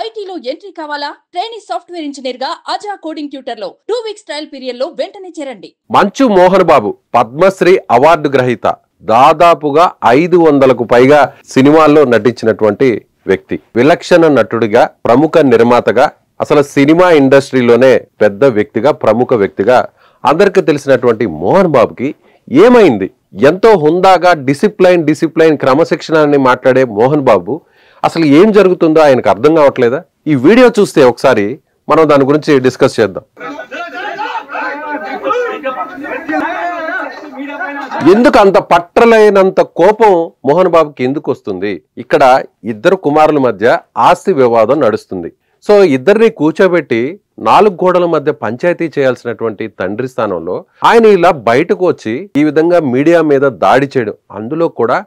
ఐటీలో ఎంట్రీ కావాలా? Training software engineer గా అజా కోడింగ్ ట్యూటర్ లో 2 వీక్స్ ట్రయల్ పీరియడ్ లో వెంటనే చేరండి. మంచు మోహన్ బాబు పద్మశ్రీ అవార్డు గ్రహీత, దాదాపుగా 500కు పైగా సినిమాల్లో నటించినటువంటి వ్యక్తి, విలక్షణ నటుడిగా, ప్రముఖ నిర్మాతగా, అసలు సినిమా ఇండస్ట్రీలోనే పెద్ద వ్యక్తిగా, ప్రముఖ వ్యక్తిగా అందరికీ తెలిసినటువంటి మోహన్ బాబుకి ఏమైంది? ఎంతో హుందాగా డిసిప్లైన్ క్రమశిక్షణ అని మాట్లాడే మోహన్ బాబు అసలు ఏం జరుగుతుందో ఆయనకు అర్థం కావట్లేదా? ఈ వీడియో చూస్తే ఒకసారి మనం దాని గురించి డిస్కస్ చేద్దాం. ఎందుకు అంత పట్టలేనంత కోపం మోహన్ బాబుకి ఎందుకు వస్తుంది? ఇక్కడ ఇద్దరు కుమారుల మధ్య ఆస్తి వివాదం నడుస్తుంది. సో ఇద్దరిని కూర్చోబెట్టి 4 గోడల మధ్య పంచాయతీ చేయాల్సినటువంటి తండ్రి స్థానంలో ఆయన ఇలా బయటకు వచ్చి ఈ విధంగా మీడియా మీద దాడి చేయడం, అందులో కూడా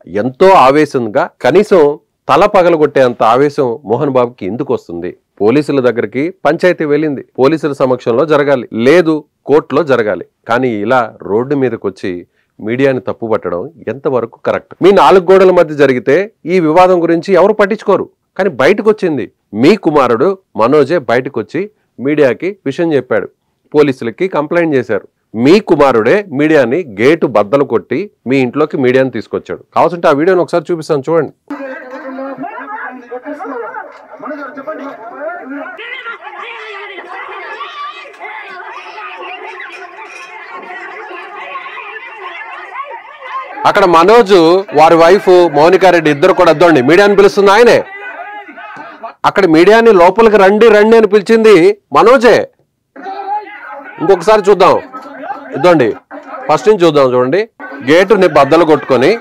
ఎంతో ఆవేశంగా, కనీసం తల పగలగొట్టేంత ఆవేశం మోహన్ బాబుకి ఎందుకు వస్తుంది? పోలీసుల దగ్గరికి పంచాయతీ వెళ్ళింది, పోలీసుల సమక్షంలో జరగాలి, లేదు కోర్టులో జరగాలి. కానీ ఇలా రోడ్డు మీదకి వచ్చి మీడియాని తప్పుపట్టడం ఎంతవరకు కరెక్ట్? మీ 4 గోడల మధ్య జరిగితే ఈ వివాదం గురించి ఎవరు పట్టించుకోరు. కానీ బయటకు వచ్చింది మీ కుమారుడు మనోజే, బయటకు వచ్చి మీడియాకి విషయం చెప్పాడు, పోలీసులకి కంప్లైంట్ చేశారు. మీ కుమారుడే మీడియాని గేటు బద్దలు కొట్టి మీ ఇంట్లోకి మీడియాని తీసుకొచ్చాడు. కావాల్సింటే ఆ వీడియోని ఒకసారి చూపిస్తాను, చూడండి. అక్కడ మనోజ్, వారి వైఫ్ మౌనికారెడ్డి ఇద్దరు కూడా అద్దండి మీడియాని పిలుస్తుంది ఆయనే. అక్కడ మీడియాని లోపలికి రండి అని పిలిచింది మనోజే. ఇంకొకసారి చూద్దాం, ఇద్దండి ఫస్ట్ నుంచి చూద్దాం. చూడండి, గేటుని బద్దలు కొట్టుకొని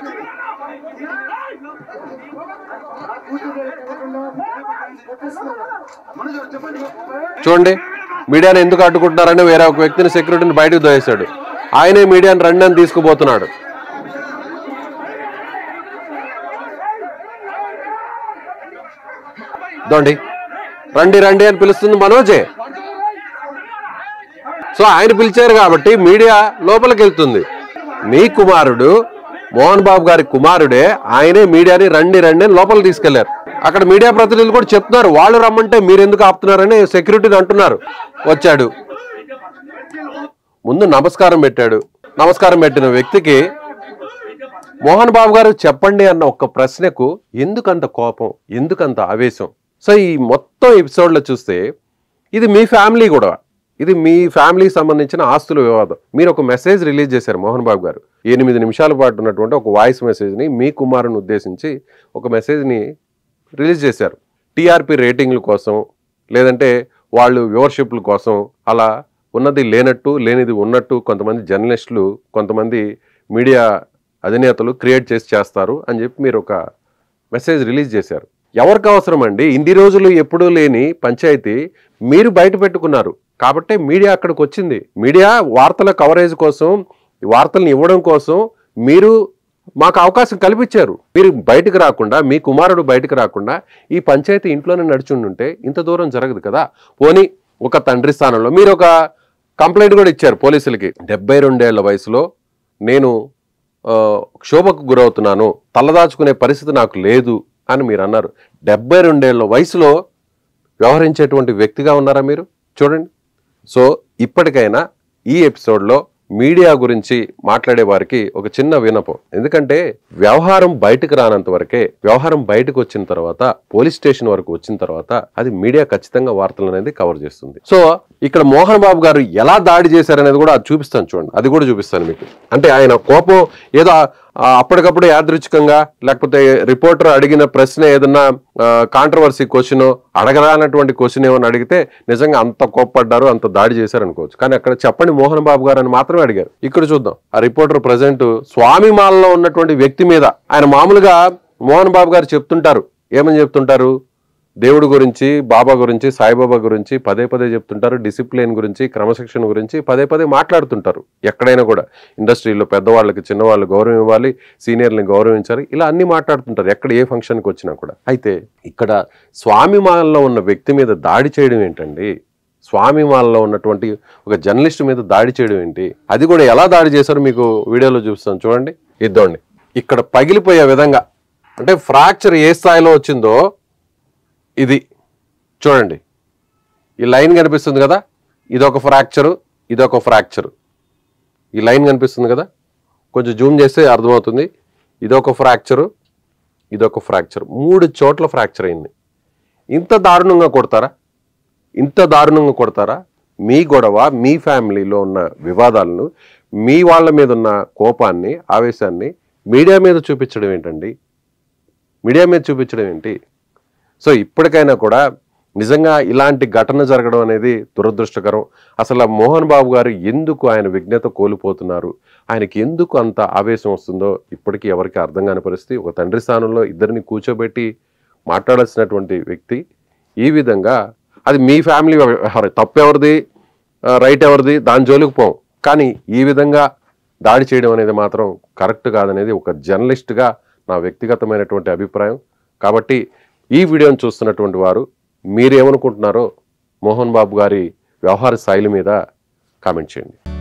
చూడండి, మీడియాని ఎందుకు అడ్డుకుంటున్నారని వేరే ఒక వ్యక్తిని, సెక్యూరిటీని బయటకు దోయేశాడు. ఆయనే మీడియాని రండి అని తీసుకుపోతున్నాడు. రండి అని పిలుస్తుంది మనోజే. సో ఆయన పిలిచారు కాబట్టి మీడియా లోపలికి వెళ్తుంది. మీ కుమారుడు మోహన్ బాబు గారి కుమారుడే ఆయనే మీడియాని రండి అని లోపలికి తీసుకెళ్లారు. అక్కడ మీడియా ప్రతినిధులు కూడా చెప్తున్నారు, వాళ్ళు రమ్మంటే మీరు ఎందుకు ఆపుతున్నారని సెక్యూరిటీని అంటున్నారు. వచ్చాడు, ముందు నమస్కారం పెట్టాడు. నమస్కారం పెట్టిన వ్యక్తికి మోహన్ బాబు గారు చెప్పండి అన్న ఒక్క ప్రశ్నకు ఎందుకంత కోపం, ఎందుకంత ఆవేశం? సో ఈ మొత్తం ఎపిసోడ్లో చూస్తే ఇది మీ ఫ్యామిలీ కూడా, ఇది మీ ఫ్యామిలీకి సంబంధించిన ఆస్తుల వివాదం. మీరు ఒక మెసేజ్ రిలీజ్ చేశారు మోహన్ బాబు గారు, 8 నిమిషాల పాటు ఉన్నటువంటి ఒక వాయిస్ మెసేజ్ని, మీ కుమారుని ఉద్దేశించి ఒక మెసేజ్ని రిలీజ్ చేశారు. టీఆర్పీ రేటింగ్ల కోసం, లేదంటే వాళ్ళు వ్యూవర్షిప్ల కోసం, అలా ఉన్నది లేనట్టు లేనిది ఉన్నట్టు కొంతమంది జర్నలిస్టులు, కొంతమంది మీడియా అధినేతలు క్రియేట్ చేస్తారు అని చెప్పి మీరు ఒక మెసేజ్ రిలీజ్ చేశారు. ఎవరికి అవసరం అండి? ఇన్ని రోజులు ఎప్పుడూ లేని పంచాయతీ మీరు బయట పెట్టుకున్నారు కాబట్టి మీడియా అక్కడికి వచ్చింది. మీడియా వార్తల కవరేజ్ కోసం, వార్తలను ఇవ్వడం కోసం మీరు మాకు అవకాశం కల్పించారు. మీరు బయటకు రాకుండా, మీ కుమారుడు బయటకు రాకుండా ఈ పంచాయతీ ఇంట్లోనే నడుచుంటుంటే ఇంత దూరం జరగదు కదా. పోనీ ఒక తండ్రి స్థానంలో మీరు ఒక కంప్లైంట్ కూడా ఇచ్చారు పోలీసులకి. 72 ఏళ్ల వయసులో నేను క్షోభకు గురవుతున్నాను, తలదాచుకునే పరిస్థితి నాకు లేదు అని మీరు అన్నారు. 72 ఏళ్ల వయసులో వ్యవహరించేటువంటి వ్యక్తిగా ఉన్నారా మీరు? చూడండి. సో ఇప్పటికైనా ఈ ఎపిసోడ్లో మీడియా గురించి మాట్లాడే వారికి ఒక చిన్న విన్నపం. ఎందుకంటే వ్యవహారం బయటకు రానంత వరకే, వ్యవహారం బయటకు వచ్చిన తర్వాత, పోలీస్ స్టేషన్ వరకు వచ్చిన తర్వాత అది మీడియా ఖచ్చితంగా వార్తలు అనేది కవర్ చేస్తుంది. సో ఇక్కడ మోహన్ బాబు గారు ఎలా దాడి చేశారనేది కూడా అది చూపిస్తాను, చూడండి. అది కూడా చూపిస్తాను మీకు. అంటే ఆయన కోపం ఏదో అప్పటికప్పుడు యాదృచ్ఛికంగా, లేకపోతే రిపోర్టర్ అడిగిన ప్రశ్న ఏదన్నా కాంట్రవర్సీ క్వశ్చన్, అడగరానటువంటి క్వశ్చన్ ఏమని అడిగితే నిజంగా అంత కోప్పడ్డారు, అంత దాడి చేశారు అనుకోవచ్చు. కానీ అక్కడ చెప్పండి మోహన్ బాబు గారు అని మాత్రమే అడిగారు. ఇక్కడ చూద్దాం. ఆ రిపోర్టర్ ప్రజెంట్ స్వామిమాలలో ఉన్నటువంటి వ్యక్తి మీద, ఆయన మామూలుగా మోహన్ బాబు గారు చెప్తుంటారు, ఏమని చెప్తుంటారు? దేవుడి గురించి, బాబా గురించి, సాయిబాబా గురించి పదే చెప్తుంటారు. డిసిప్లిన్ గురించి, క్రమశిక్షణ గురించి పదే మాట్లాడుతుంటారు. ఎక్కడైనా కూడా ఇండస్ట్రీలో పెద్దవాళ్ళకి చిన్నవాళ్ళు గౌరవం ఇవ్వాలి, సీనియర్ని గౌరవించాలి, ఇలా అన్ని మాట్లాడుతుంటారు ఎక్కడ ఏ ఫంక్షన్కి వచ్చినా కూడా. అయితే ఇక్కడ స్వామిమాలలో ఉన్న వ్యక్తి మీద దాడి చేయడం ఏంటండి? స్వామిమాలలో ఉన్నటువంటి ఒక జర్నలిస్ట్ మీద దాడి చేయడం ఏంటి? అది కూడా ఎలా దాడి చేశారో మీకు వీడియోలో చూపిస్తాను, చూడండి. ఇద్దండి, ఇక్కడ పగిలిపోయే విధంగా, అంటే ఫ్రాక్చర్ ఏ స్థాయిలో వచ్చిందో ఇది చూడండి, ఈ లైన్ కనిపిస్తుంది కదా, ఇదొక ఫ్రాక్చరు, ఇదొక ఫ్రాక్చరు. ఈ లైన్ కనిపిస్తుంది కదా, కొంచెం జూమ్ చేస్తే అర్థమవుతుంది. ఇదొక ఫ్రాక్చరు, ఇదొక ఫ్రాక్చర్, 3 చోట్ల ఫ్రాక్చర్ అయింది. ఇంత దారుణంగా కొడతారా? ఇంత దారుణంగా కొడతారా? మీ గొడవ, మీ ఫ్యామిలీలో ఉన్న వివాదాలను, మీ వాళ్ళ మీద ఉన్న కోపాన్ని, ఆవేశాన్ని మీడియా మీద చూపించడం ఏంటండి? మీడియా మీద చూపించడం ఏంటి? సో ఇప్పటికైనా కూడా నిజంగా ఇలాంటి ఘటన జరగడం అనేది దురదృష్టకరం. అసలు మోహన్ బాబు గారు ఎందుకు ఆయన విజ్ఞత కోల్పోతున్నారు, ఆయనకి ఎందుకు అంత ఆవేశం వస్తుందో ఇప్పటికీ ఎవరికి అర్థం కాని పరిస్థితి. ఒక తండ్రి స్థానంలో ఇద్దరిని కూర్చోబెట్టి మాట్లాడాల్సినటువంటి వ్యక్తి ఈ విధంగా, అది మీ ఫ్యామిలీ తప్పు ఎవరిది, రైట్ ఎవరిది, దాని జోలికి పోం, కానీ ఈ విధంగా దాడి చేయడం అనేది మాత్రం కరెక్ట్ కాదనేది ఒక జర్నలిస్ట్గా నా వ్యక్తిగతమైనటువంటి అభిప్రాయం. కాబట్టి ఈ వీడియోని చూస్తున్నటువంటి వారు మీరేమనుకుంటున్నారో మోహన్ బాబు గారి వ్యవహార శైలి మీద కామెంట్ చేయండి.